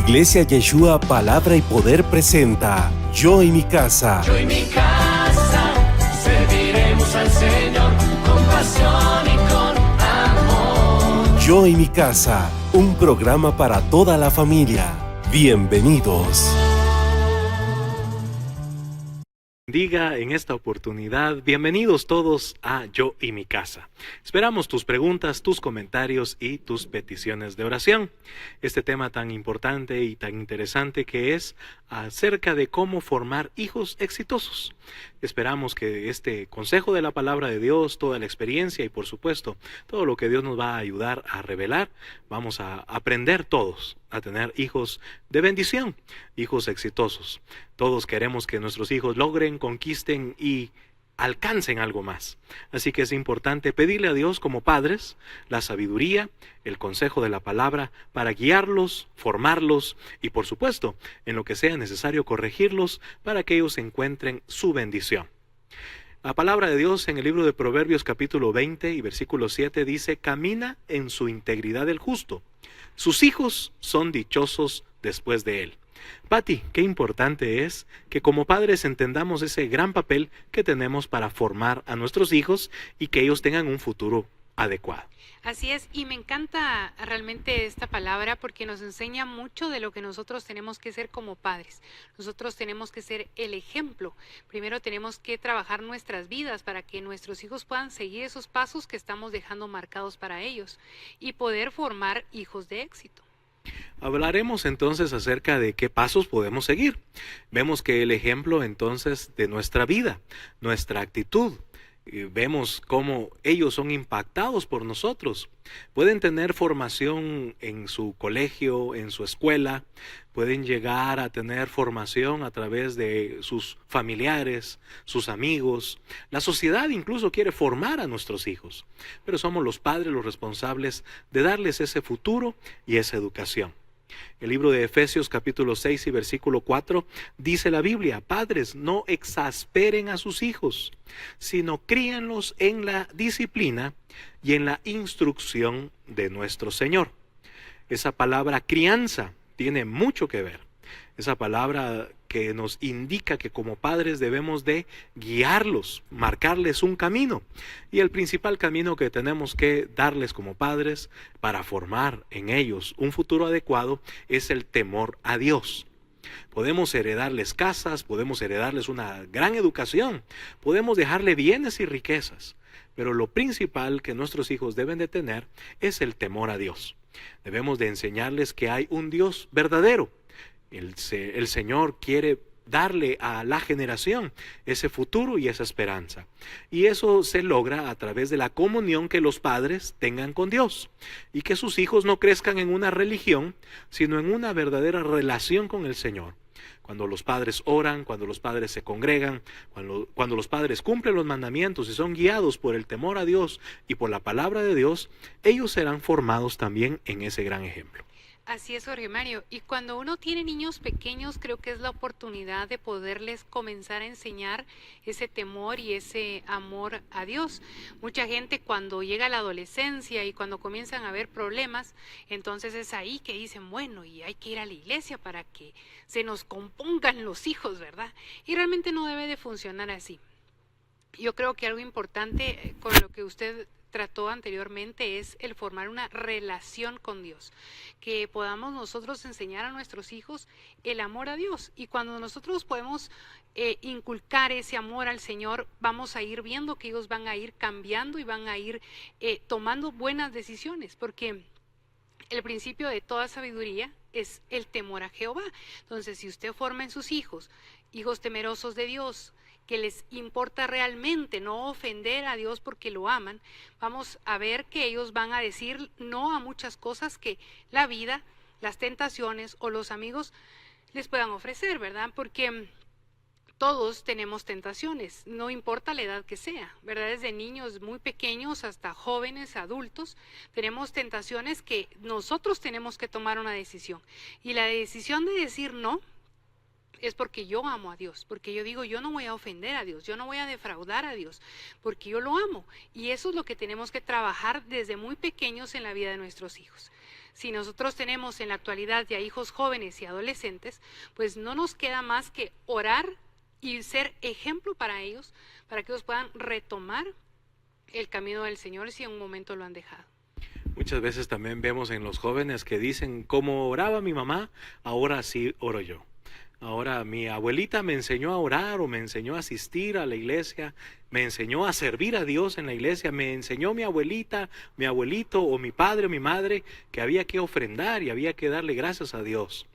Iglesia Yeshua Palabra y Poder presenta Yo y mi casa. Yo y mi casa serviremos al Señor con pasión y con amor. Yo y mi casa, un programa para toda la familia. Bienvenidos. Diga en esta oportunidad, bienvenidos todos a Yo y mi casa. Esperamos tus preguntas, tus comentarios y tus peticiones de oración. Este tema tan importante y tan interesante que es acerca de cómo formar hijos exitosos. Esperamos que este consejo de la palabra de Dios, toda la experiencia y por supuesto todo lo que Dios nos va a ayudar a revelar, vamos a aprender todos a tener hijos de bendición, hijos exitosos. Todos queremos que nuestros hijos logren, conquisten y alcancen algo más. Así que es importante pedirle a Dios como padres la sabiduría, el consejo de la palabra para guiarlos, formarlos y por supuesto en lo que sea necesario corregirlos para que ellos encuentren su bendición. La palabra de Dios en el libro de Proverbios capítulo 20 y versículo 7 dice: camina en su integridad el justo, sus hijos son dichosos después de él. Pati, qué importante es que como padres entendamos ese gran papel que tenemos para formar a nuestros hijos y que ellos tengan un futuro adecuado. Así es, y me encanta realmente esta palabra porque nos enseña mucho de lo que nosotros tenemos que ser como padres. Nosotros tenemos que ser el ejemplo. Primero tenemos que trabajar nuestras vidas para que nuestros hijos puedan seguir esos pasos que estamos dejando marcados para ellos y poder formar hijos de éxito. Hablaremos entonces acerca de qué pasos podemos seguir. Vemos que el ejemplo entonces de nuestra vida, nuestra actitud, vemos cómo ellos son impactados por nosotros. Pueden tener formación en su colegio, en su escuela, pueden llegar a tener formación a través de sus familiares, sus amigos. La sociedad incluso quiere formar a nuestros hijos, pero somos los padres los responsables de darles ese futuro y esa educación. El libro de Efesios capítulo 6 y versículo 4 dice la Biblia: padres, no exasperen a sus hijos, sino críanlos en la disciplina y en la instrucción de nuestro Señor. Esa palabra crianza tiene mucho que ver. Esa palabra que nos indica que como padres debemos de guiarlos, marcarles un camino. Y el principal camino que tenemos que darles como padres para formar en ellos un futuro adecuado es el temor a Dios. Podemos heredarles casas, podemos heredarles una gran educación, podemos dejarle bienes y riquezas, pero lo principal que nuestros hijos deben de tener es el temor a Dios. Debemos de enseñarles que hay un Dios verdadero. El Señor quiere darle a la generación ese futuro y esa esperanza. Y eso se logra a través de la comunión que los padres tengan con Dios. Y que sus hijos no crezcan en una religión, sino en una verdadera relación con el Señor. Cuando los padres oran, cuando los padres se congregan, cuando los padres cumplen los mandamientos y son guiados por el temor a Dios y por la palabra de Dios, ellos serán formados también en ese gran ejemplo. Así es, Jorge Mario. Y cuando uno tiene niños pequeños, creo que es la oportunidad de poderles comenzar a enseñar ese temor y ese amor a Dios. Mucha gente cuando llega a la adolescencia y cuando comienzan a haber problemas, entonces es ahí que dicen, bueno, y hay que ir a la iglesia para que se nos compongan los hijos, ¿verdad? Y realmente no debe de funcionar así. Yo creo que algo importante con lo que usted trató anteriormente es el formar una relación con Dios, que podamos nosotros enseñar a nuestros hijos el amor a Dios, y cuando nosotros podemos inculcar ese amor al Señor, vamos a ir viendo que ellos van a ir cambiando y van a ir tomando buenas decisiones, porque el principio de toda sabiduría es el temor a Jehová. Entonces, si usted forma en sus hijos temerosos de Dios, que les importa realmente no ofender a Dios porque lo aman, vamos a ver que ellos van a decir no a muchas cosas que la vida, las tentaciones o los amigos les puedan ofrecer, ¿verdad? Porque todos tenemos tentaciones, no importa la edad que sea, ¿verdad? Desde niños muy pequeños hasta jóvenes, adultos, tenemos tentaciones que nosotros tenemos que tomar una decisión. Y la decisión de decir no es porque yo amo a Dios, porque yo digo, yo no voy a ofender a Dios, yo no voy a defraudar a Dios, porque yo lo amo. Y eso es lo que tenemos que trabajar desde muy pequeños en la vida de nuestros hijos. si nosotros tenemos en la actualidad ya hijos jóvenes y adolescentes, pues no nos queda más que orar y ser ejemplo para ellos, para que ellos puedan retomar el camino del Señor si en un momento lo han dejado. Muchas veces también vemos en los jóvenes que dicen, como oraba mi mamá, ahora sí oro yo. Ahora mi abuelita me enseñó a orar o me enseñó a asistir a la iglesia, me enseñó a servir a Dios en la iglesia, me enseñó mi abuelita, mi abuelito o mi padre o mi madre que había que ofrendar y había que darle gracias a Dios.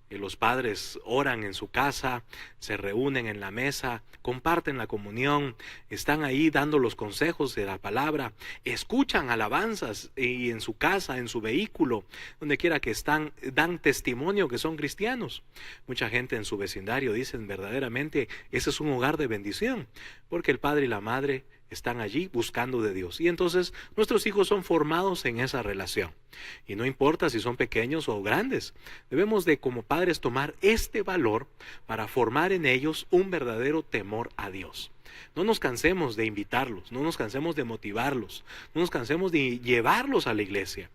Los padres oran en su casa, se reúnen en la mesa, comparten la comunión, están ahí dando los consejos de la palabra, escuchan alabanzas y en su casa, en su vehículo, donde quiera que están, dan testimonio que son cristianos. Mucha gente en su vecindario dicen verdaderamente, ese es un hogar de bendición, porque el padre y la madre están allí buscando de Dios. Y entonces nuestros hijos son formados en esa relación. Y no importa si son pequeños o grandes, debemos de como padres tomar este valor para formar en ellos un verdadero temor a Dios. No nos cansemos de invitarlos, no nos cansemos de motivarlos, no nos cansemos de llevarlos a la iglesia.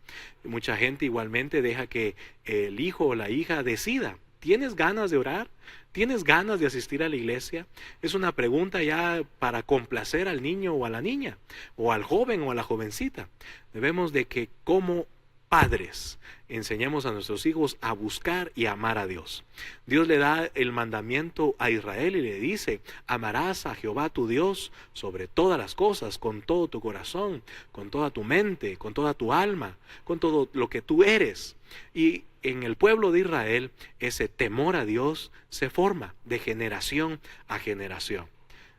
Mucha gente igualmente deja que el hijo o la hija decida. ¿Tienes ganas de orar? ¿Tienes ganas de asistir a la iglesia? Es una pregunta ya para complacer al niño o a la niña, o al joven o a la jovencita. Debemos de que como padres enseñemos a nuestros hijos a buscar y amar a Dios. Dios le da el mandamiento a Israel y le dice, amarás a Jehová tu Dios sobre todas las cosas, con todo tu corazón, con toda tu mente, con toda tu alma, con todo lo que tú eres. Y en el pueblo de Israel ese temor a Dios se forma de generación a generación.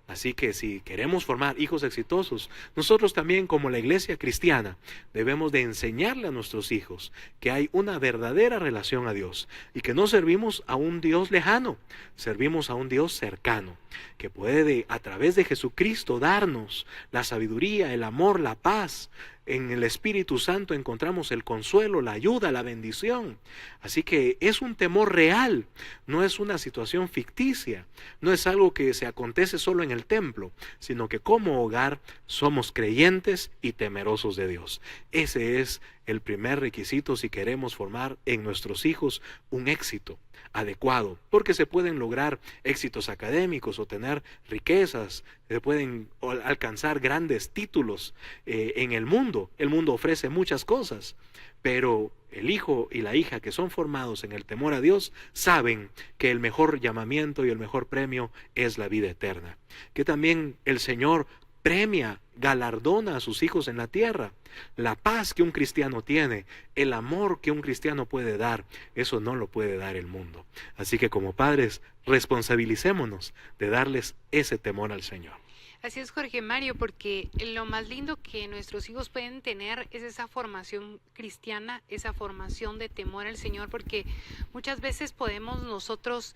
Así que si queremos formar hijos exitosos, nosotros también como la iglesia cristiana debemos de enseñarle a nuestros hijos que hay una verdadera relación a Dios y que no servimos a un Dios lejano, servimos a un Dios cercano, que puede a través de Jesucristo darnos la sabiduría, el amor, la paz. En el Espíritu Santo encontramos el consuelo, la ayuda, la bendición. Así que es un temor real, no es una situación ficticia, no es algo que se acontece solo en el templo, sino que como hogar somos creyentes y temerosos de Dios. Ese es el primer requisito si queremos formar en nuestros hijos un éxito adecuado, porque se pueden lograr éxitos académicos o tener riquezas, se pueden alcanzar grandes títulos en el mundo. El mundo ofrece muchas cosas, pero el hijo y la hija que son formados en el temor a Dios saben que el mejor llamamiento y el mejor premio es la vida eterna, que también el Señor premia, galardona a sus hijos en la tierra. La paz que un cristiano tiene, el amor que un cristiano puede dar, eso no lo puede dar el mundo. Así que como padres, responsabilicémonos de darles ese temor al Señor. Así es, Jorge Mario, porque lo más lindo que nuestros hijos pueden tener es esa formación cristiana, esa formación de temor al Señor, porque muchas veces podemos nosotros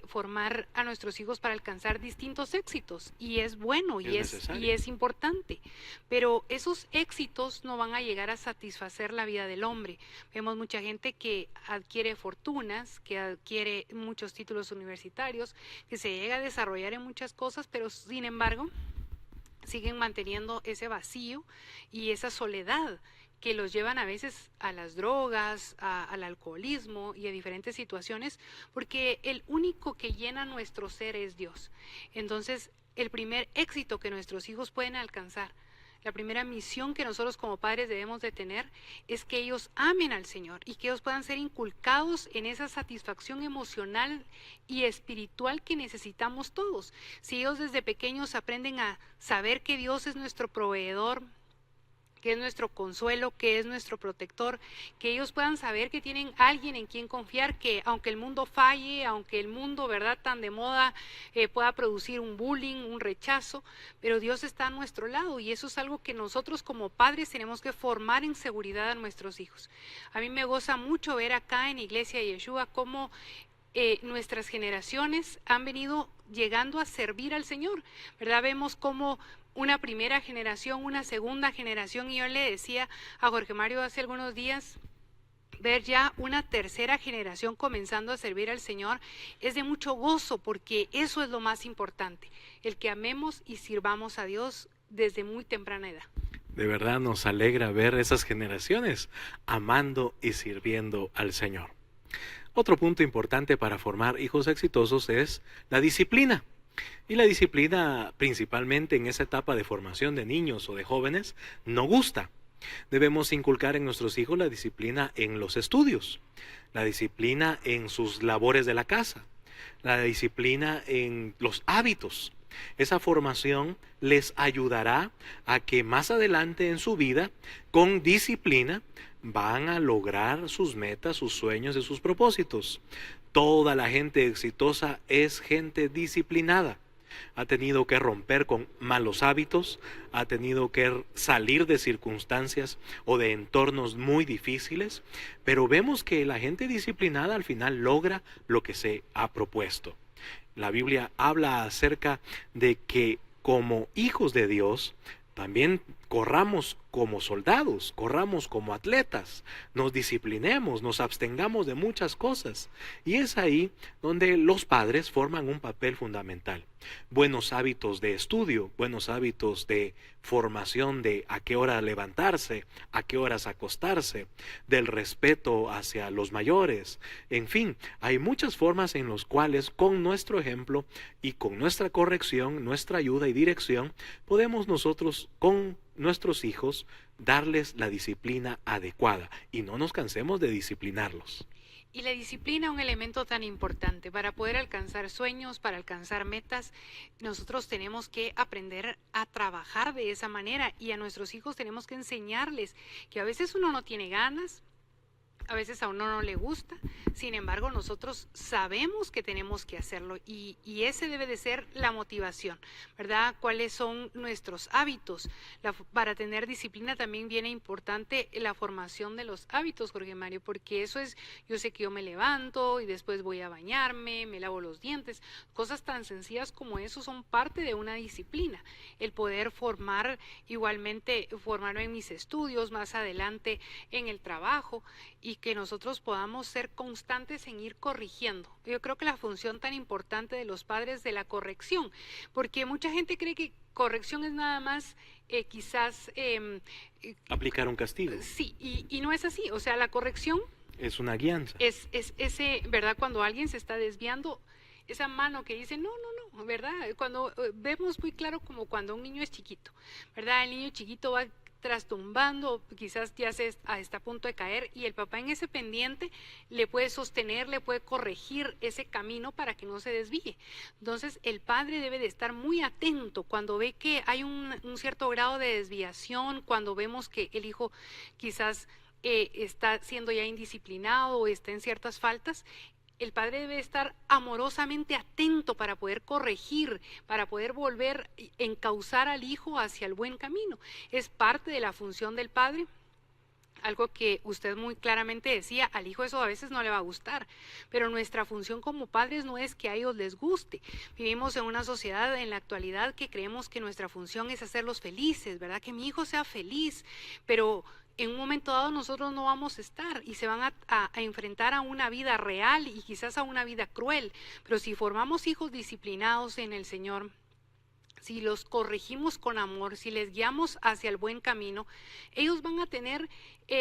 formar a nuestros hijos para alcanzar distintos éxitos, y es bueno y es importante, pero esos éxitos no van a llegar a satisfacer la vida del hombre. Vemos mucha gente que adquiere fortunas, que adquiere muchos títulos universitarios, que se llega a desarrollar en muchas cosas, pero sin embargo siguen manteniendo ese vacío y esa soledad que los llevan a veces a las drogas, al alcoholismo y a diferentes situaciones, porque el único que llena nuestro ser es Dios. Entonces, el primer éxito que nuestros hijos pueden alcanzar, la primera misión que nosotros como padres debemos de tener, es que ellos amen al Señor y que ellos puedan ser inculcados en esa satisfacción emocional y espiritual que necesitamos todos. Si ellos desde pequeños aprenden a saber que Dios es nuestro proveedor, que es nuestro consuelo, que es nuestro protector, que ellos puedan saber que tienen alguien en quien confiar, que aunque el mundo falle, aunque el mundo, verdad, tan de moda, pueda producir un bullying, un rechazo, pero Dios está a nuestro lado, y eso es algo que nosotros como padres tenemos que formar en seguridad a nuestros hijos. A mí me goza mucho ver acá en Iglesia Yeshua cómo nuestras generaciones han venido llegando a servir al Señor, ¿verdad? Vemos cómo una primera generación, una segunda generación, y yo le decía a Jorge Mario hace algunos días, ver ya una tercera generación comenzando a servir al Señor es de mucho gozo, porque eso es lo más importante, el que amemos y sirvamos a Dios desde muy temprana edad. De verdad nos alegra ver esas generaciones amando y sirviendo al Señor. Otro punto importante para formar hijos exitosos es la disciplina. Y la disciplina, principalmente en esa etapa de formación de niños o de jóvenes, no gusta. Debemos inculcar en nuestros hijos la disciplina en los estudios, la disciplina en sus labores de la casa, la disciplina en los hábitos. Esa formación les ayudará a que más adelante en su vida, con disciplina, van a lograr sus metas, sus sueños y sus propósitos. Toda la gente exitosa es gente disciplinada. Ha tenido que romper con malos hábitos, ha tenido que salir de circunstancias o de entornos muy difíciles, pero vemos que la gente disciplinada al final logra lo que se ha propuesto. La Biblia habla acerca de que como hijos de Dios, también corramos como soldados, corramos como atletas, nos disciplinemos, nos abstengamos de muchas cosas. Y es ahí donde los padres forman un papel fundamental. Buenos hábitos de estudio, buenos hábitos de formación de a qué hora levantarse, a qué horas acostarse, del respeto hacia los mayores. En fin, hay muchas formas en las cuales con nuestro ejemplo y con nuestra corrección, nuestra ayuda y dirección, podemos nosotros con nuestros hijos darles la disciplina adecuada y no nos cansemos de disciplinarlos. Y la disciplina, un elemento tan importante para poder alcanzar sueños, para alcanzar metas, nosotros tenemos que aprender a trabajar de esa manera y a nuestros hijos tenemos que enseñarles que a veces uno no tiene ganas, a veces a uno no le gusta, sin embargo nosotros sabemos que tenemos que hacerlo y ese debe de ser la motivación, ¿verdad? ¿Cuáles son nuestros hábitos? Para tener disciplina también viene importante la formación de los hábitos, Jorge Mario, porque eso es, yo sé que yo me levanto y después voy a bañarme, me lavo los dientes, cosas tan sencillas como eso son parte de una disciplina, el poder formarme en mis estudios, más adelante en el trabajo, y que nosotros podamos ser constantes en ir corrigiendo. Yo creo que la función tan importante de los padres de la corrección, porque mucha gente cree que corrección es nada más Aplicar un castigo. Sí, y no es así. O sea, la corrección es una guianza. Es ese, ¿verdad? Cuando alguien se está desviando, esa mano que dice, no, ¿verdad? Cuando vemos muy claro como cuando un niño es chiquito, ¿verdad? El niño chiquito va trastumbando, quizás ya está a punto de caer y el papá en ese pendiente le puede sostener, le puede corregir ese camino para que no se desvíe. Entonces el padre debe de estar muy atento cuando ve que hay un cierto grado de desviación, cuando vemos que el hijo quizás está siendo ya indisciplinado o está en ciertas faltas. El padre debe estar amorosamente atento para poder corregir, para poder volver a encauzar al hijo hacia el buen camino. Es parte de la función del padre. Algo que usted muy claramente decía, al hijo eso a veces no le va a gustar, pero nuestra función como padres no es que a ellos les guste. Vivimos en una sociedad en la actualidad que creemos que nuestra función es hacerlos felices, ¿verdad? Que mi hijo sea feliz, pero en un momento dado nosotros no vamos a estar y se van a enfrentar a una vida real y quizás a una vida cruel, pero si formamos hijos disciplinados en el Señor, si los corregimos con amor, si les guiamos hacia el buen camino, ellos van a tener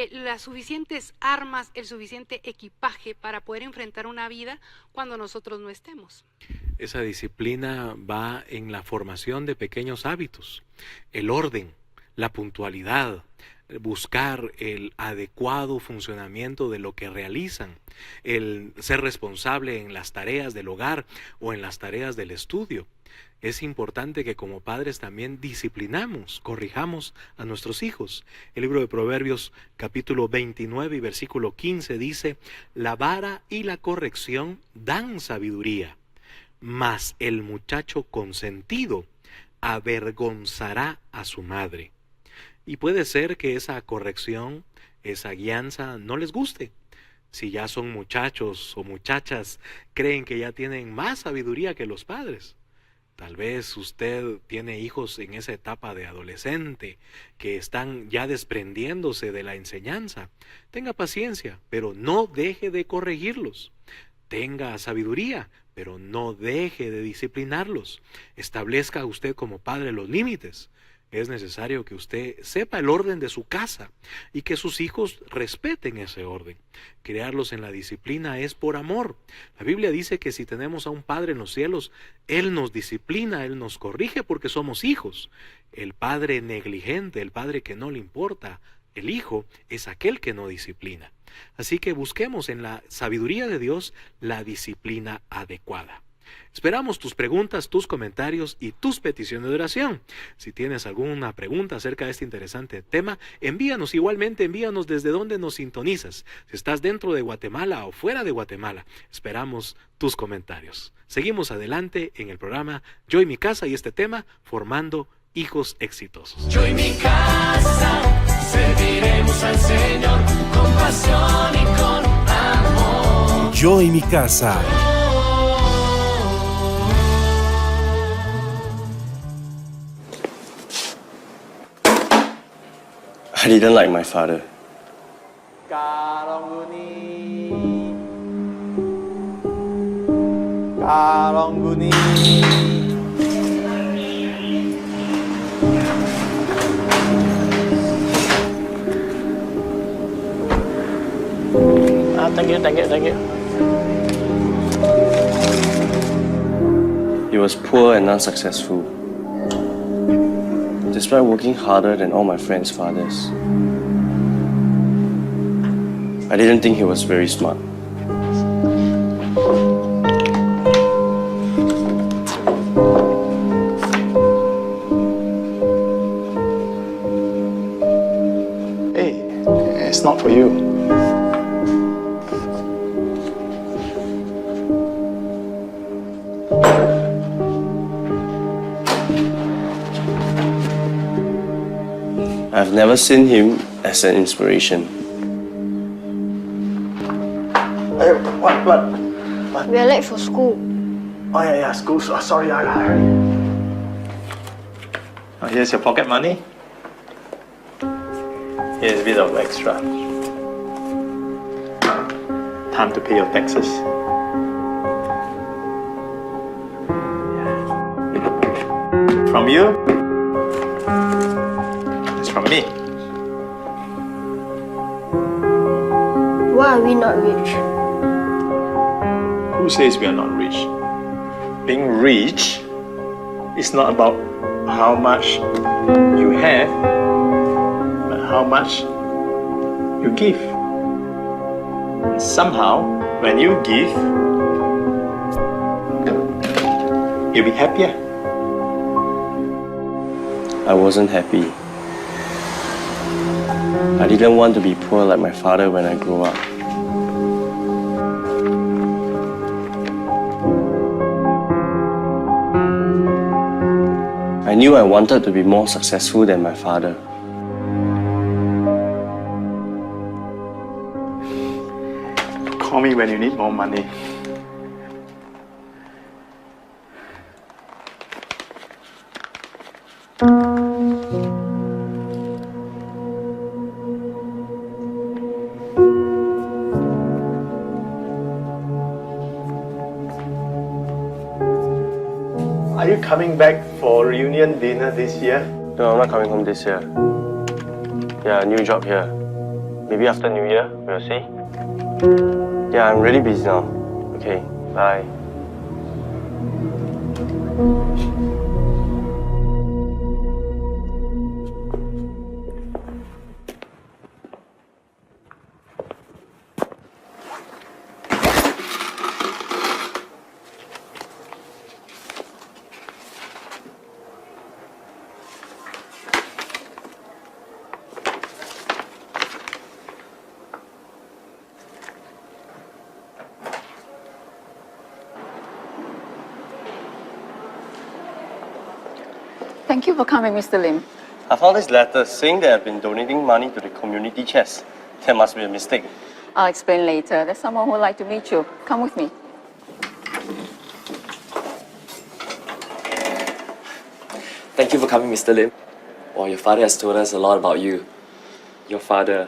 las suficientes armas, el suficiente equipaje para poder enfrentar una vida cuando nosotros no estemos. Esa disciplina va en la formación de pequeños hábitos, el orden, la puntualidad, buscar el adecuado funcionamiento de lo que realizan, el ser responsable en las tareas del hogar o en las tareas del estudio. Es importante que como padres también disciplinamos, corrijamos a nuestros hijos. El libro de Proverbios capítulo 29 y versículo 15 dice: la vara y la corrección dan sabiduría, mas el muchacho consentido avergonzará a su madre. Y puede ser que esa corrección, esa guianza no les guste. Si ya son muchachos o muchachas, creen que ya tienen más sabiduría que los padres. Tal vez usted tiene hijos en esa etapa de adolescente que están ya desprendiéndose de la enseñanza. Tenga paciencia, pero no deje de corregirlos. Tenga sabiduría, pero no deje de disciplinarlos. Establezca usted como padre los límites. Es necesario que usted sepa el orden de su casa y que sus hijos respeten ese orden. Criarlos en la disciplina es por amor. La Biblia dice que si tenemos a un Padre en los cielos, Él nos disciplina, Él nos corrige porque somos hijos. El padre negligente, el padre que no le importa, el hijo es aquel que no disciplina. Así que busquemos en la sabiduría de Dios la disciplina adecuada. Esperamos tus preguntas, tus comentarios y tus peticiones de oración. Si tienes alguna pregunta acerca de este interesante tema, envíanos desde donde nos sintonizas. Si estás dentro de Guatemala o fuera de Guatemala, esperamos tus comentarios. Seguimos adelante en el programa Yo y mi casa y este tema, formando hijos exitosos. Yo y mi casa serviremos al Señor con pasión y con amor. Yo y mi casa. I didn't like my father. Karongguni. Thank you. He was poor and unsuccessful. Despite working harder than all my friends' fathers, I didn't think he was very smart. Hey, it's not for you. I've never seen him as an inspiration. Hey, what? We are late for school. Oh yeah, school. Sorry, I hurry. Oh, here's your pocket money. Here's a bit of extra. Time to pay your taxes. From you. It's from me. Why are we not rich? Who says we are not rich? Being rich is not about how much you have, but how much you give. And somehow, when you give, you'll be happier. I wasn't happy. I didn't want to be poor like my father when I grew up. I knew I wanted to be more successful than my father. Call me when you need more money. Are you coming back for reunion dinner this year? No, I'm not coming home this year. Yeah, a new job here. Maybe after New Year, we'll see. Yeah, I'm really busy now. Okay, bye. Thank you for coming, Mr. Lim. I found this letter saying that I've been donating money to the community chest. There must be a mistake. I'll explain later. There's someone who would like to meet you. Come with me. Thank you for coming, Mr. Lim. Oh, your father has told us a lot about you. Your father,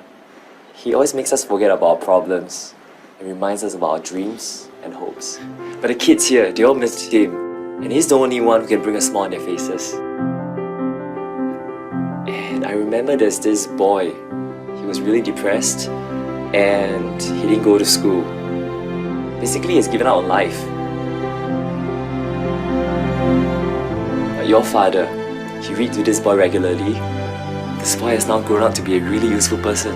he always makes us forget about our problems and reminds us about our dreams and hopes. But the kids here, they all miss him, and he's the only one who can bring a smile on their faces. remember there's this boy. He was really depressed and he didn't go to school. Basically, he's given up on life. But your father, he read to this boy regularly. This boy has now grown up to be a really useful person.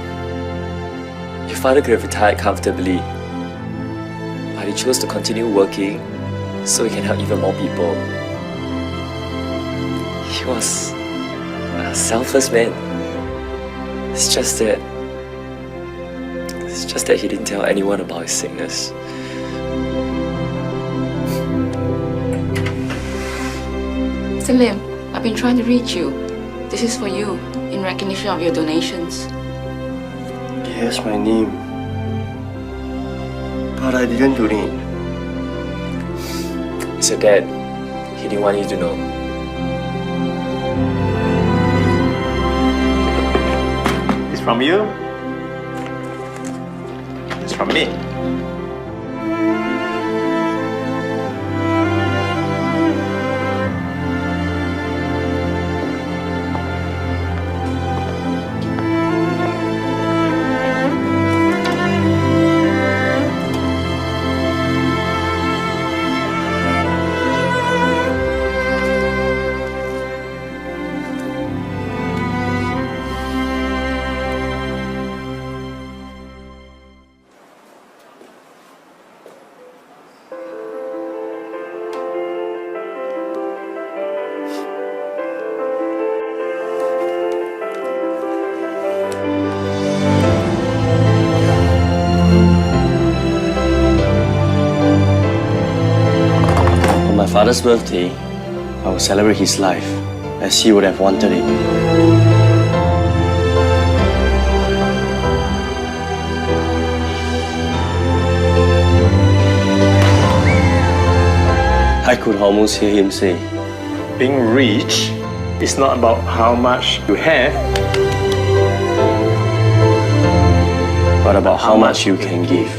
Your father could have retired comfortably, but he chose to continue working so he can help even more people. He was a selfless man. It's just that he didn't tell anyone about his sickness. Mr. Lim, I've been trying to reach you. This is for you, in recognition of your donations. Yes, my name. But I didn't donate. It's your dad. He didn't want you to know. It's from you. It's from me. On my father's birthday, I will celebrate his life as he would have wanted it. I could almost hear him say, Being rich is not about how much you have, but about how much you can give.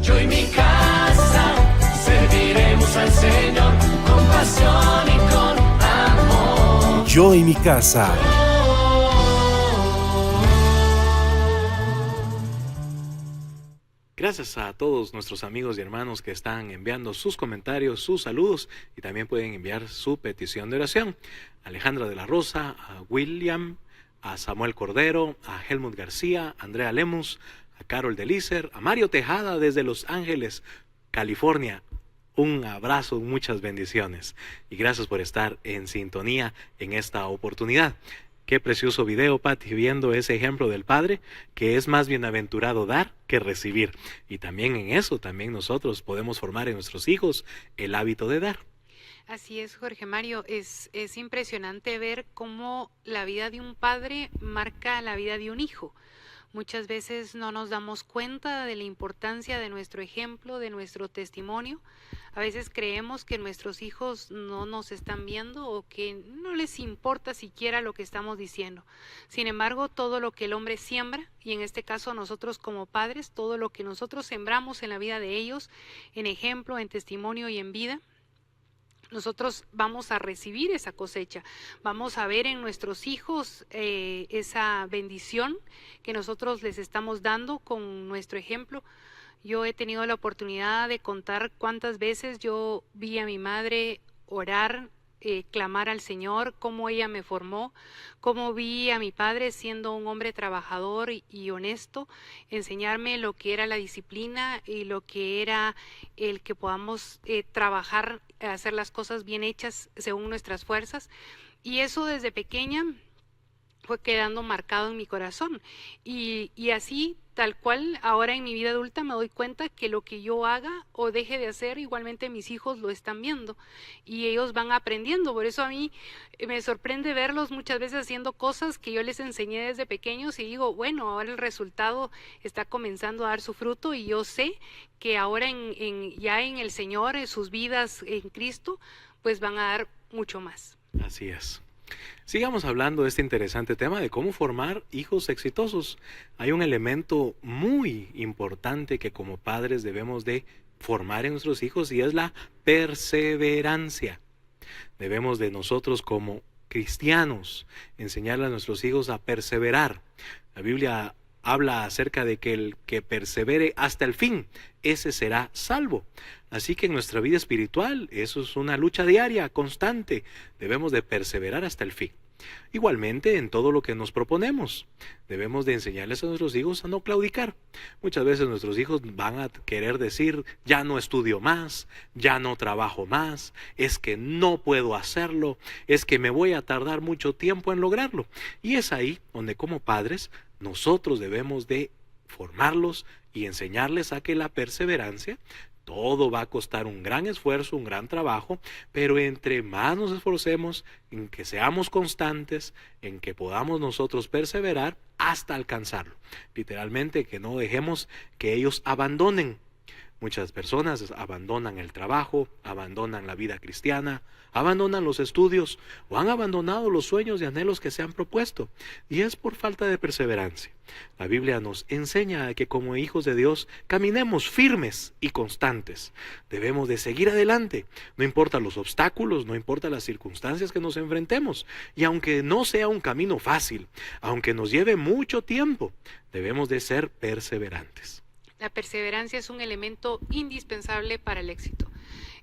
Yo y mi casa serviremos al Señor con pasión y con amor. Yo y mi casa. Gracias a todos nuestros amigos y hermanos que están enviando sus comentarios, sus saludos y también pueden enviar su petición de oración. Alejandra de la Rosa, a William, a Samuel Cordero, a Helmut García, a Andrea Lemus, a Carol Delicer, a Mario Tejada desde Los Ángeles, California. Un abrazo, muchas bendiciones y gracias por estar en sintonía en esta oportunidad. Qué precioso video, Pati, viendo ese ejemplo del Padre, que es más bienaventurado dar que recibir. Y también en eso, también nosotros podemos formar en nuestros hijos el hábito de dar. Así es, Jorge Mario, es impresionante ver cómo la vida de un padre marca la vida de un hijo. Muchas veces no nos damos cuenta de la importancia de nuestro ejemplo, de nuestro testimonio. A veces creemos que nuestros hijos no nos están viendo o que no les importa siquiera lo que estamos diciendo. Sin embargo, todo lo que el hombre siembra, y en este caso nosotros como padres, todo lo que nosotros sembramos en la vida de ellos, en ejemplo, en testimonio y en vida, nosotros vamos a recibir esa cosecha, vamos a ver en nuestros hijos esa bendición que nosotros les estamos dando con nuestro ejemplo. Yo he tenido la oportunidad de contar cuántas veces yo vi a mi madre orar, clamar al Señor, cómo ella me formó, cómo vi a mi padre siendo un hombre trabajador y honesto, enseñarme lo que era la disciplina y lo que era el que podamos trabajar, hacer las cosas bien hechas según nuestras fuerzas. Y eso desde pequeña fue quedando marcado en mi corazón. Y así, tal cual, ahora en mi vida adulta me doy cuenta que lo que yo haga o deje de hacer, igualmente mis hijos lo están viendo y ellos van aprendiendo. Por eso a mí me sorprende verlos muchas veces haciendo cosas que yo les enseñé desde pequeños y digo, bueno, ahora el resultado está comenzando a dar su fruto y yo sé que ahora ya en el Señor, en sus vidas en Cristo, pues van a dar mucho más. Así es. Sigamos hablando de este interesante tema de cómo formar hijos exitosos. Hay un elemento muy importante que como padres debemos de formar en nuestros hijos y es la perseverancia. Debemos de nosotros como cristianos enseñarle a nuestros hijos a perseverar. La Biblia habla acerca de que el que persevere hasta el fin, ese será salvo. Así que en nuestra vida espiritual, eso es una lucha diaria, constante. Debemos de perseverar hasta el fin. Igualmente en todo lo que nos proponemos, debemos de enseñarles a nuestros hijos a no claudicar. Muchas veces nuestros hijos van a querer decir, ya no estudio más, ya no trabajo más, es que no puedo hacerlo, es que me voy a tardar mucho tiempo en lograrlo. Y es ahí donde como padres nosotros debemos de formarlos y enseñarles a que la perseverancia, todo va a costar un gran esfuerzo, un gran trabajo, pero entre más nos esforcemos en que seamos constantes, en que podamos nosotros perseverar hasta alcanzarlo. Literalmente que no dejemos que ellos abandonen. Muchas personas abandonan el trabajo, abandonan la vida cristiana, abandonan los estudios o han abandonado los sueños y anhelos que se han propuesto. Y es por falta de perseverancia. La Biblia nos enseña a que como hijos de Dios caminemos firmes y constantes. Debemos de seguir adelante, no importa los obstáculos, no importa las circunstancias que nos enfrentemos. Y aunque no sea un camino fácil, aunque nos lleve mucho tiempo, debemos de ser perseverantes. La perseverancia es un elemento indispensable para el éxito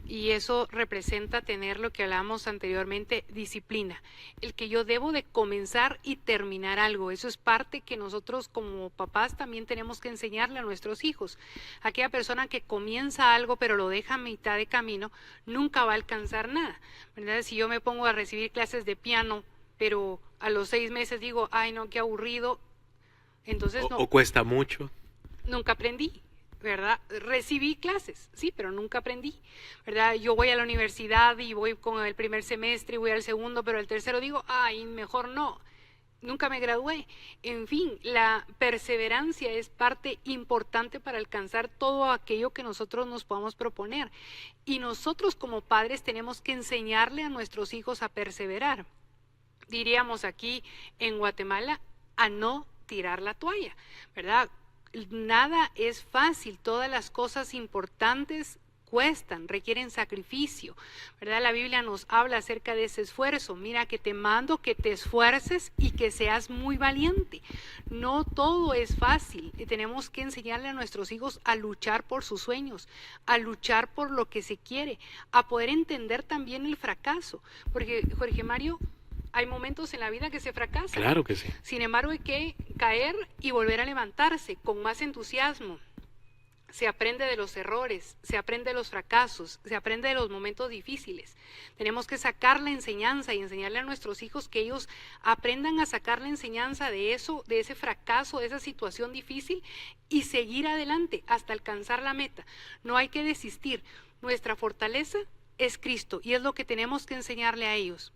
y eso representa tener lo que hablábamos anteriormente, disciplina. El que yo debo de comenzar y terminar algo, eso es parte que nosotros como papás también tenemos que enseñarle a nuestros hijos. Aquella persona que comienza algo pero lo deja a mitad de camino, nunca va a alcanzar nada, ¿verdad? Si yo me pongo a recibir clases de piano, pero a los 6 meses digo, ay no, qué aburrido, entonces no. O cuesta mucho. Nunca aprendí, ¿verdad? Recibí clases, sí, pero nunca aprendí, ¿verdad? Yo voy a la universidad y voy con el primer semestre y voy al segundo, pero el tercero digo, ay, mejor no, nunca me gradué. En fin, la perseverancia es parte importante para alcanzar todo aquello que nosotros nos podamos proponer. Y nosotros como padres tenemos que enseñarle a nuestros hijos a perseverar. Diríamos aquí en Guatemala, a no tirar la toalla, ¿verdad? Nada es fácil, todas las cosas importantes cuestan, requieren sacrificio, ¿verdad? La Biblia nos habla acerca de ese esfuerzo. Mira que te mando que te esfuerces y que seas muy valiente. No todo es fácil y tenemos que enseñarle a nuestros hijos a luchar por sus sueños, a luchar por lo que se quiere, a poder entender también el fracaso, porque Jorge Mario, hay momentos en la vida que se fracasa. Claro que sí. Sin embargo, hay que caer y volver a levantarse con más entusiasmo. Se aprende de los errores, se aprende de los fracasos, se aprende de los momentos difíciles. Tenemos que sacar la enseñanza y enseñarle a nuestros hijos que ellos aprendan a sacar la enseñanza de eso, de ese fracaso, de esa situación difícil y seguir adelante hasta alcanzar la meta. No hay que desistir. Nuestra fortaleza es Cristo y es lo que tenemos que enseñarle a ellos.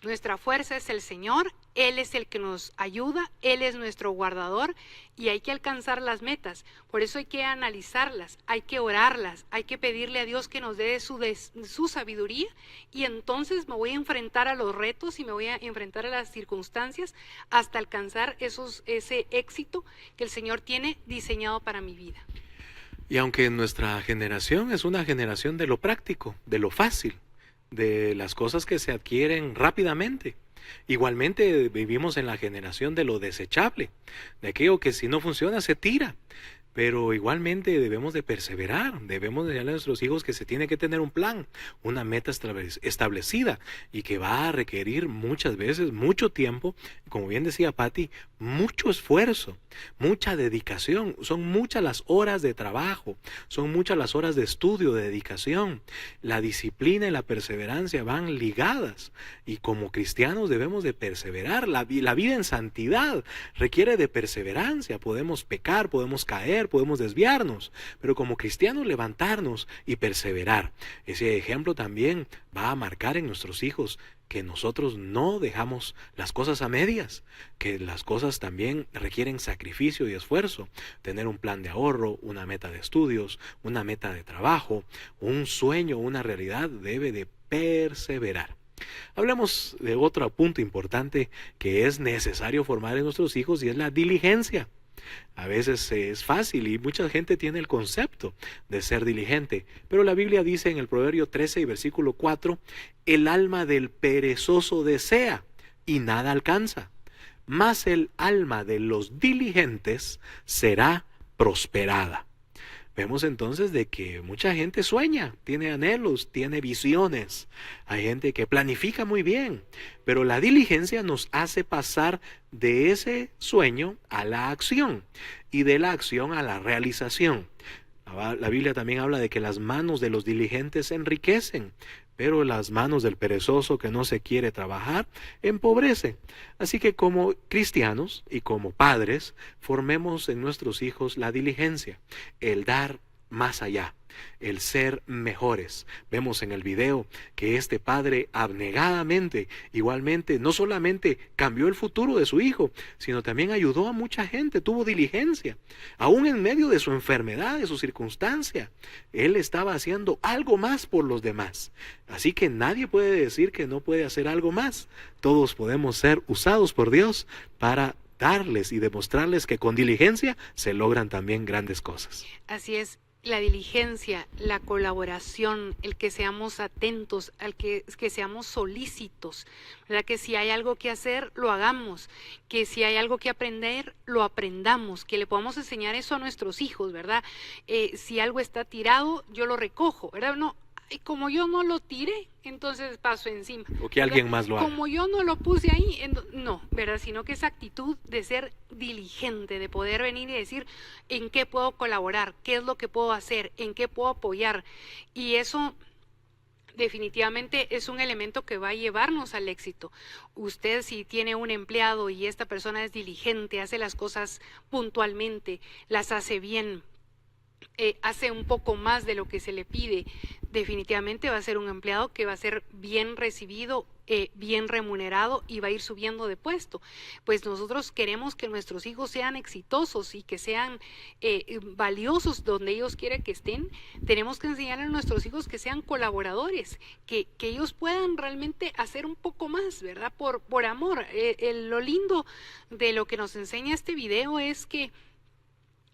Nuestra fuerza es el Señor, Él es el que nos ayuda, Él es nuestro guardador y hay que alcanzar las metas. Por eso hay que analizarlas, hay que orarlas, hay que pedirle a Dios que nos dé su sabiduría y entonces me voy a enfrentar a los retos y me voy a enfrentar a las circunstancias hasta alcanzar ese éxito que el Señor tiene diseñado para mi vida. Y aunque nuestra generación es una generación de lo práctico, de lo fácil, de las cosas que se adquieren rápidamente. Igualmente vivimos en la generación de lo desechable, de aquello que si no funciona se tira. pero igualmente debemos de perseverar, debemos de enseñarle a nuestros hijos que se tiene que tener un plan, una meta establecida y que va a requerir muchas veces mucho tiempo, como bien decía Patti, mucho esfuerzo, mucha dedicación, son muchas las horas de trabajo, son muchas las horas de estudio, de dedicación. La disciplina y la perseverancia van ligadas y como cristianos debemos de perseverar. La vida en santidad requiere de perseverancia. Podemos pecar, podemos caer, podemos desviarnos, pero como cristianos levantarnos y perseverar. Ese ejemplo también va a marcar en nuestros hijos que nosotros no dejamos las cosas a medias, que las cosas también requieren sacrificio y esfuerzo, tener un plan de ahorro, una meta de estudios, una meta de trabajo, un sueño, una realidad, debe de perseverar. Hablemos de otro punto importante que es necesario formar en nuestros hijos y es la diligencia. A veces es fácil y mucha gente tiene el concepto de ser diligente, pero la Biblia dice en el Proverbio 13 y versículo 4, el alma del perezoso desea y nada alcanza, mas el alma de los diligentes será prosperada. Vemos entonces de que mucha gente sueña, tiene anhelos, tiene visiones. Hay gente que planifica muy bien, pero la diligencia nos hace pasar de ese sueño a la acción y de la acción a la realización. La Biblia también habla de que las manos de los diligentes enriquecen, pero las manos del perezoso que no se quiere trabajar empobrecen. Así que como cristianos y como padres, formemos en nuestros hijos la diligencia, el dar más allá, el ser mejores. Vemos en el video que este padre abnegadamente, igualmente, no solamente cambió el futuro de su hijo, sino también ayudó a mucha gente, tuvo diligencia. Aún en medio de su enfermedad, de su circunstancia, él estaba haciendo algo más por los demás. Así que nadie puede decir que no puede hacer algo más. Todos podemos ser usados por Dios para darles y demostrarles que con diligencia se logran también grandes cosas. Así es. La diligencia, la colaboración, el que seamos atentos, que seamos solícitos, ¿verdad? Que si hay algo que hacer, lo hagamos, que si hay algo que aprender, lo aprendamos, que le podamos enseñar eso a nuestros hijos, ¿verdad? Si algo está tirado, yo lo recojo, ¿verdad? No, y como yo no lo tiré, entonces paso encima. O que alguien más lo haga. Como yo no lo puse ahí, no, ¿verdad? Sino que esa actitud de ser diligente, de poder venir y decir en qué puedo colaborar, qué es lo que puedo hacer, en qué puedo apoyar. Y eso definitivamente es un elemento que va a llevarnos al éxito. Usted si tiene un empleado y esta persona es diligente, hace las cosas puntualmente, las hace bien, hace un poco más de lo que se le pide, definitivamente va a ser un empleado que va a ser bien recibido, bien remunerado y va a ir subiendo de puesto. Pues nosotros queremos que nuestros hijos sean exitosos y que sean valiosos donde ellos quieren que estén. Tenemos que enseñarle a nuestros hijos que sean colaboradores, que ellos puedan realmente hacer un poco más, ¿verdad? Por amor. Lo lindo de lo que nos enseña este video es que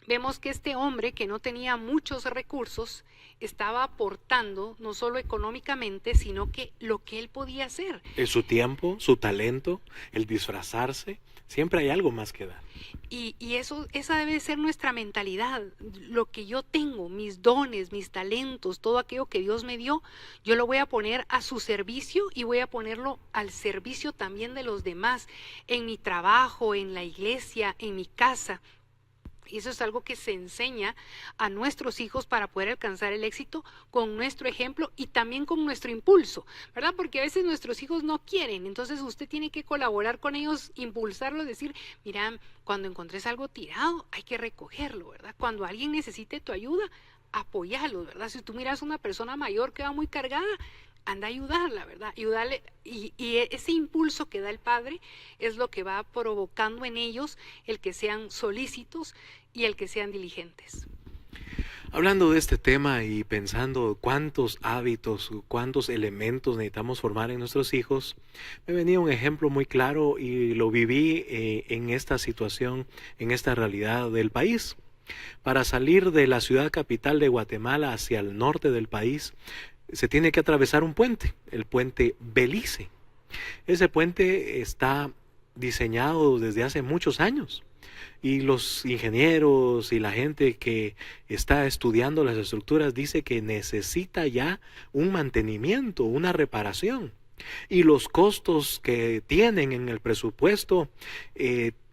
vemos que este hombre que no tenía muchos recursos estaba aportando no solo económicamente, sino que lo que él podía hacer. En su tiempo, su talento, el disfrazarse, siempre hay algo más que dar. Y esa debe ser nuestra mentalidad. Lo que yo tengo, mis dones, mis talentos, todo aquello que Dios me dio, yo lo voy a poner a su servicio y voy a ponerlo al servicio también de los demás, en mi trabajo, en la iglesia, en mi casa. Y eso es algo que se enseña a nuestros hijos para poder alcanzar el éxito con nuestro ejemplo y también con nuestro impulso, ¿verdad? Porque a veces nuestros hijos no quieren, entonces usted tiene que colaborar con ellos, impulsarlos, decir, mira, cuando encontres algo tirado hay que recogerlo, ¿verdad? Cuando alguien necesite tu ayuda, apóyalos, ¿verdad? Si tú miras a una persona mayor que va muy cargada, anda a ayudarla, ¿verdad? Ayudarle, y ese impulso que da el padre es lo que va provocando en ellos el que sean solícitos y el que sean diligentes. Hablando de este tema y pensando cuántos hábitos, cuántos elementos necesitamos formar en nuestros hijos, me venía un ejemplo muy claro y lo viví en esta situación, en esta realidad del país. Para salir de la ciudad capital de Guatemala hacia el norte del país, se tiene que atravesar un puente, el puente Belice. Ese puente está diseñado desde hace muchos años Y los ingenieros y la gente que está estudiando las estructuras dice que necesita ya un mantenimiento, una reparación. Y los costos que tienen en el presupuesto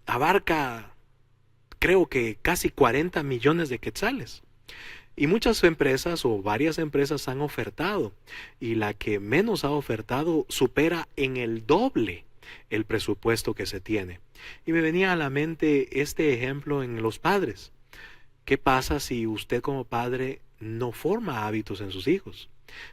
abarca, creo que casi 40 millones de quetzales. Y muchas empresas o varias empresas han ofertado, y la que menos ha ofertado supera en el doble el presupuesto que se tiene. Y me venía a la mente este ejemplo en los padres. ¿Qué pasa si usted como padre no forma hábitos en sus hijos?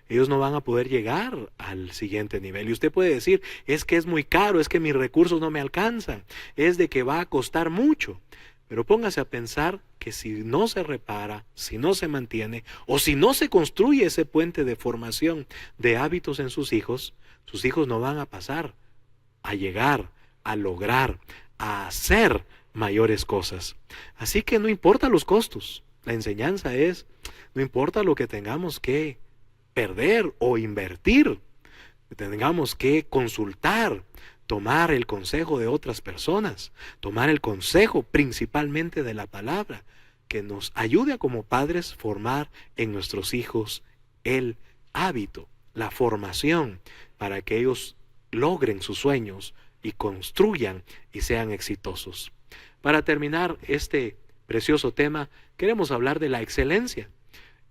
Ellos no van a poder llegar al siguiente nivel. Y usted puede decir, es que es muy caro, es que mis recursos no me alcanzan, es de que va a costar mucho. Pero póngase a pensar que si no se repara, si no se mantiene, o si no se construye ese puente de formación de hábitos en sus hijos no van a pasar a llegar, a lograr, a hacer mayores cosas. Así que no importa los costos. La enseñanza es, no importa lo que tengamos que perder o invertir, tengamos que consultar, tomar el consejo de otras personas, tomar el consejo principalmente de la palabra, que nos ayude a como padres formar en nuestros hijos el hábito, la formación, para que ellos logren sus sueños y construyan y sean exitosos. Para terminar este precioso tema, queremos hablar de la excelencia.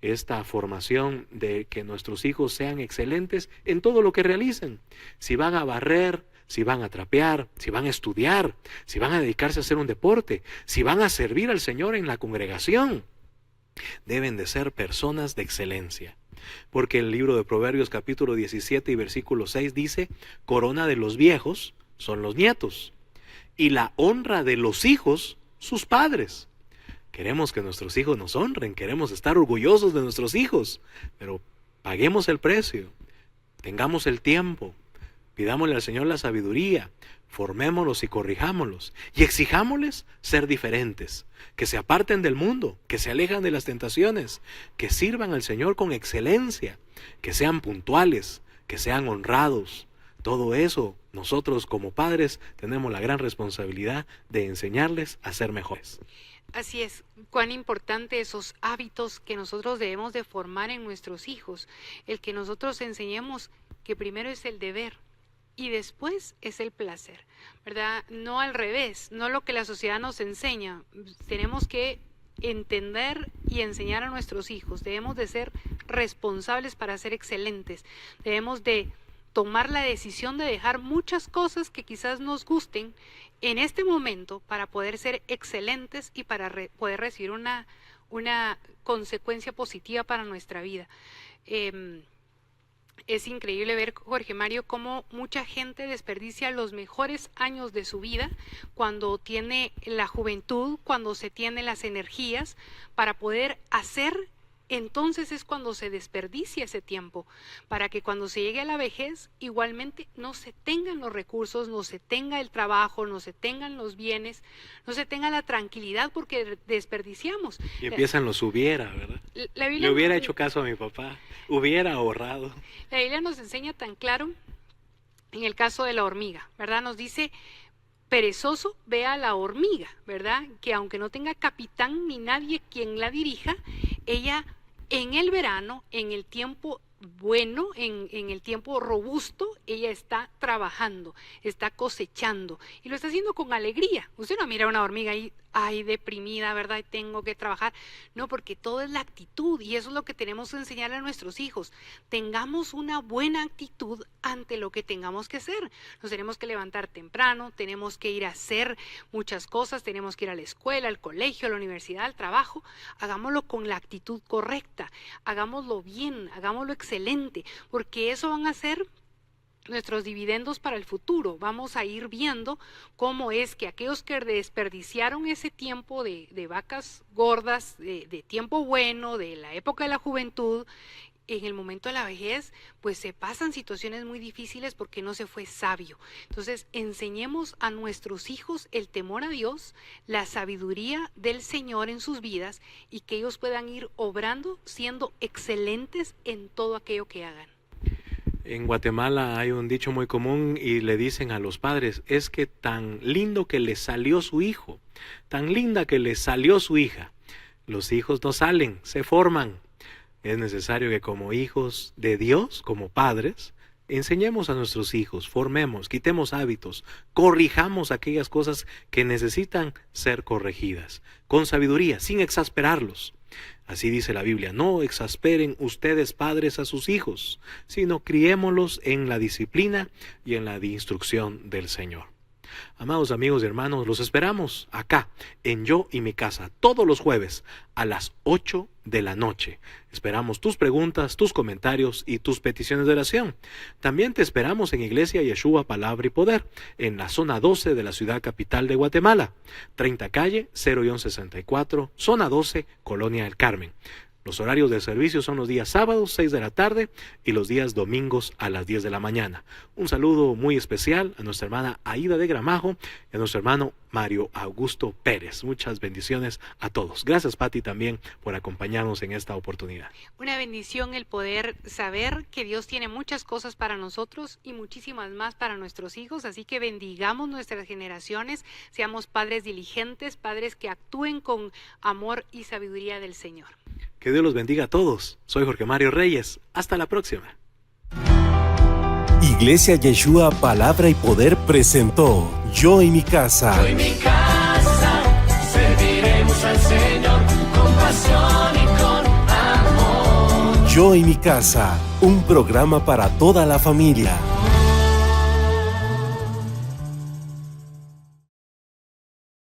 Esta formación de que nuestros hijos sean excelentes en todo lo que realicen. Si van a barrer, si van a trapear, si van a estudiar, si van a dedicarse a hacer un deporte, si van a servir al Señor en la congregación, deben de ser personas de excelencia. Porque el libro de Proverbios capítulo 17 y versículo 6 dice, corona de los viejos son los nietos, y la honra de los hijos sus padres. Queremos que nuestros hijos nos honren, queremos estar orgullosos de nuestros hijos, pero paguemos el precio, tengamos el tiempo, pidámosle al Señor la sabiduría, formémoslos y corrijámoslos, y exijámosles ser diferentes, que se aparten del mundo, que se alejan de las tentaciones, que sirvan al Señor con excelencia, que sean puntuales, que sean honrados. Todo eso nosotros como padres tenemos la gran responsabilidad de enseñarles a ser mejores. Así es, cuán importante esos hábitos que nosotros debemos de formar en nuestros hijos, el que nosotros enseñemos que primero es el deber y después es el placer, ¿verdad? No al revés, no lo que la sociedad nos enseña. Tenemos que entender y enseñar a nuestros hijos, debemos de ser responsables para ser excelentes, debemos de tomar la decisión de dejar muchas cosas que quizás nos gusten en este momento para poder ser excelentes y para poder recibir una consecuencia positiva para nuestra vida. Es increíble ver, Jorge Mario, cómo mucha gente desperdicia los mejores años de su vida cuando tiene la juventud, cuando se tiene las energías para poder hacer. Entonces es cuando se desperdicia ese tiempo, para que cuando se llegue a la vejez igualmente no se tengan los recursos, no se tenga el trabajo, no se tengan los bienes, no se tenga la tranquilidad porque desperdiciamos. Y empiezan los hubiera, ¿verdad? Le hubiera hecho caso a mi papá, hubiera ahorrado. La Biblia nos enseña tan claro en el caso de la hormiga, ¿verdad? Nos dice, perezoso ve a la hormiga, ¿verdad? Que aunque no tenga capitán ni nadie quien la dirija, ella en el verano, en el tiempo bueno, en el tiempo robusto, ella está trabajando, está cosechando y lo está haciendo con alegría. Usted no mira a una hormiga ahí, ay, deprimida, ¿verdad? Tengo que trabajar. No, porque todo es la actitud y eso es lo que tenemos que enseñar a nuestros hijos. Tengamos una buena actitud ante lo que tengamos que hacer. Nos tenemos que levantar temprano, tenemos que ir a hacer muchas cosas, tenemos que ir a la escuela, al colegio, a la universidad, al trabajo. Hagámoslo con la actitud correcta, hagámoslo bien, hagámoslo excelente, porque eso van a ser nuestros dividendos para el futuro. Vamos a ir viendo cómo es que aquellos que desperdiciaron ese tiempo de vacas gordas, de tiempo bueno, de la época de la juventud, en el momento de la vejez, pues se pasan situaciones muy difíciles porque no se fue sabio. Entonces, enseñemos a nuestros hijos el temor a Dios, la sabiduría del Señor en sus vidas y que ellos puedan ir obrando, siendo excelentes en todo aquello que hagan. En Guatemala hay un dicho muy común y le dicen a los padres, es que tan lindo que le salió su hijo. tan linda que le salió su hija. Los hijos no salen, se forman. Es necesario que como hijos de Dios, como padres, enseñemos a nuestros hijos, formemos, quitemos hábitos, corrijamos aquellas cosas que necesitan ser corregidas, con sabiduría, sin exasperarlos. Así dice la Biblia, no exasperen ustedes padres a sus hijos, sino criémoslos en la disciplina y en la instrucción del Señor. Amados amigos y hermanos, los esperamos acá, en Yo y mi Casa, todos los jueves a las 8 de la noche. Esperamos tus preguntas, tus comentarios y tus peticiones de oración. También te esperamos en Iglesia Yeshua Palabra y Poder, en la zona 12 de la ciudad capital de Guatemala, 30 calle 0-64, zona 12, Colonia del Carmen. Los horarios de servicio son los días sábados 6 de la tarde y los días domingos a las 10 de la mañana. Un saludo muy especial a nuestra hermana Aida de Gramajo y a nuestro hermano Mario Augusto Pérez. Muchas bendiciones a todos. Gracias, Pati, también por acompañarnos en esta oportunidad. Una bendición el poder saber que Dios tiene muchas cosas para nosotros y muchísimas más para nuestros hijos, así que bendigamos nuestras generaciones, seamos padres diligentes, padres que actúen con amor y sabiduría del Señor. Que Dios los bendiga a todos. Soy Jorge Mario Reyes. Hasta la próxima. Iglesia Yeshua Palabra y Poder presentó Yo y mi Casa. Yo y mi casa serviremos al Señor con pasión y con amor. Yo y mi Casa, un programa para toda la familia.